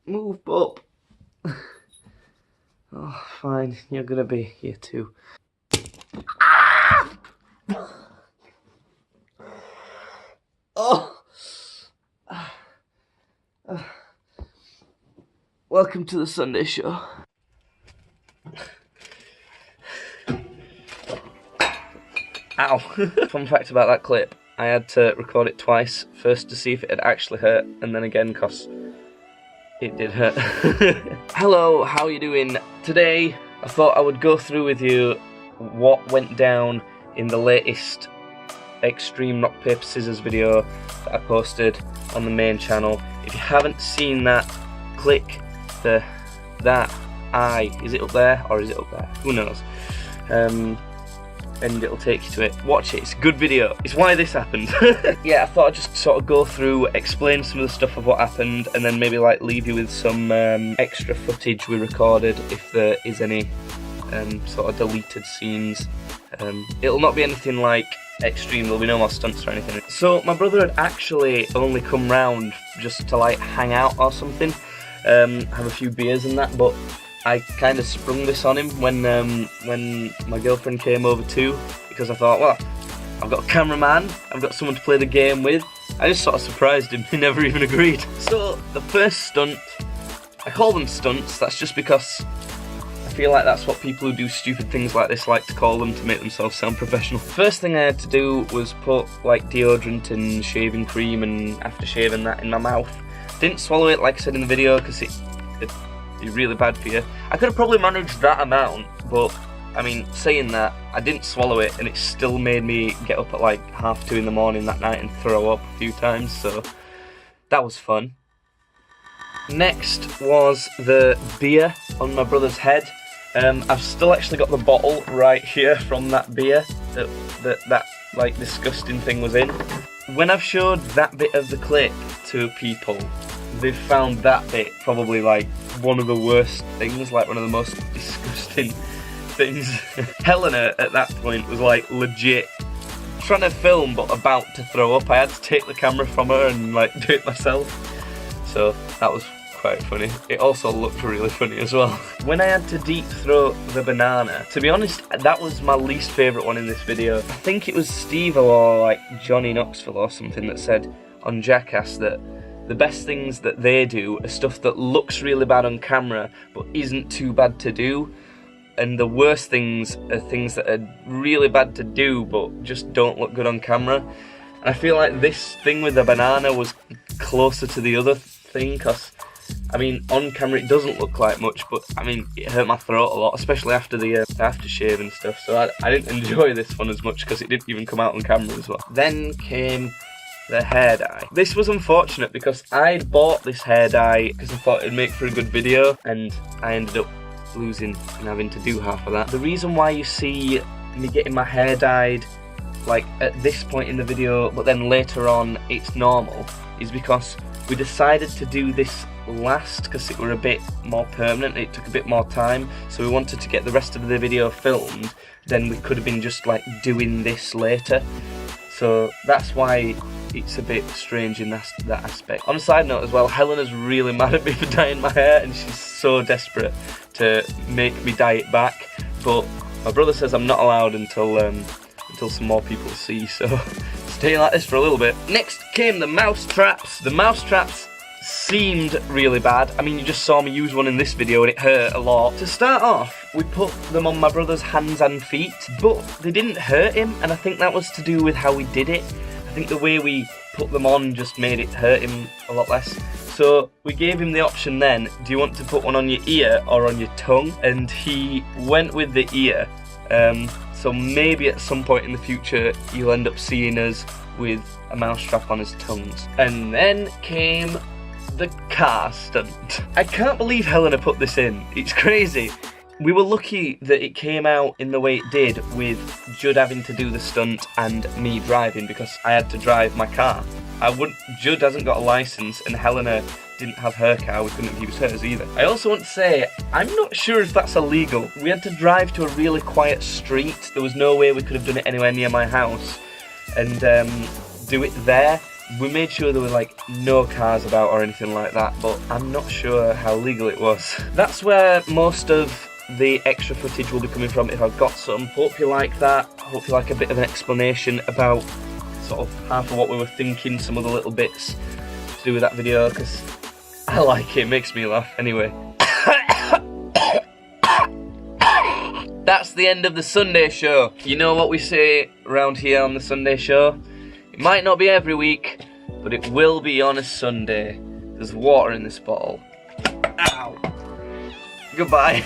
Move up. Oh, fine. You're gonna be here too. Ah! Oh. Welcome to the Sunday show. Ow. Fun fact about that clip, I had to record it twice, first to see if it had actually hurt, and then again because it did hurt. Hello, how are you doing? Today, I thought I would go through with you what went down in the latest Extreme Rock Paper Scissors video that I posted on the main channel. If you haven't seen that, click that eye. Is it up there or is it up there? Who knows? And it'll take you to it. Watch it, it's a good video. It's why this happened. Yeah, I thought I'd just sort of go through, explain some of the stuff of what happened, and then maybe like leave you with some extra footage we recorded if there is any sort of deleted scenes. It'll not be anything like extreme, there'll be no more stunts or anything. So my brother had actually only come round just to like hang out or something, have a few beers and that, but I kind of sprung this on him when my girlfriend came over too, because I thought, well, I've got a cameraman, I've got someone to play the game with. I just sort of surprised him, he never even agreed. So the first stunt, I call them stunts, that's just because I feel like that's what people who do stupid things like this like to call them to make themselves sound professional. First thing I had to do was put like deodorant and shaving cream and aftershave and that in my mouth. Didn't swallow it like I said in the video because it'd be really bad for you. I could have probably managed that amount, but I mean, saying that, I didn't swallow it and it still made me get up at like 2:30 in the morning that night and throw up a few times, so that was fun. Next was the beer on my brother's head. I've still actually got the bottle right here from that beer that like disgusting thing was in. When I've showed that bit of the clip to people, they've found that bit probably like one of the worst things, like one of the most disgusting things. Helena at that point was like legit trying to film but about to throw up. I had to take the camera from her and like do it myself, so that was quite funny. It also looked really funny as well. When I had to deep throat the banana, to be honest, that was my least favourite one in this video. I think it was Steve or like Johnny Knoxville or something that said on Jackass that the best things that they do are stuff that looks really bad on camera but isn't too bad to do, and the worst things are things that are really bad to do but just don't look good on camera. And I feel like this thing with the banana was closer to the other thing, because I mean, on camera it doesn't look like much, but I mean, it hurt my throat a lot, especially after the aftershave and stuff, so I didn't enjoy this one as much because it didn't even come out on camera as well. Then came the hair dye. This was unfortunate because I'd bought this hair dye because I thought it'd make for a good video, and I ended up losing and having to do half of that. The reason why you see me getting my hair dyed like at this point in the video but then later on it's normal is because we decided to do this last because it were a bit more permanent, it took a bit more time, so we wanted to get the rest of the video filmed, then we could have been just like doing this later. So that's why it's a bit strange in that aspect. On a side note as well, Helena's really mad at me for dyeing my hair and she's so desperate to make me dye it back, but my brother says I'm not allowed until some more people see, so stay like this for a little bit. Next came the mouse traps. The mouse traps seemed really bad. I mean, you just saw me use one in this video and it hurt a lot. To start off, we put them on my brother's hands and feet, but they didn't hurt him, and I think that was to do with how we did it. I think the way we put them on just made it hurt him a lot less. So we gave him the option then, do you want to put one on your ear or on your tongue? And he went with the ear. So maybe at some point in the future you'll end up seeing us with a mousetrap on his tongues. And then came the car stunt. I can't believe Helena put this in, it's crazy. We were lucky that it came out in the way it did, with Judd having to do the stunt and me driving, because I had to drive my car. Judd hasn't got a license and Helena didn't have her car, we couldn't use hers either. I also want to say, I'm not sure if that's illegal. We had to drive to a really quiet street, there was no way we could have done it anywhere near my house, and do it there. We made sure there were like no cars about or anything like that, but I'm not sure how legal it was. That's where most of the extra footage will be coming from if I've got some. Hope you like that. Hope you like a bit of an explanation about sort of half of what we were thinking, some of the little bits to do with that video, because I like it makes me laugh. Anyway. That's the end of the Sunday show. You know what we say around here on the Sunday show? It might not be every week, but it will be on a Sunday. There's water in this bottle. Ow. Goodbye.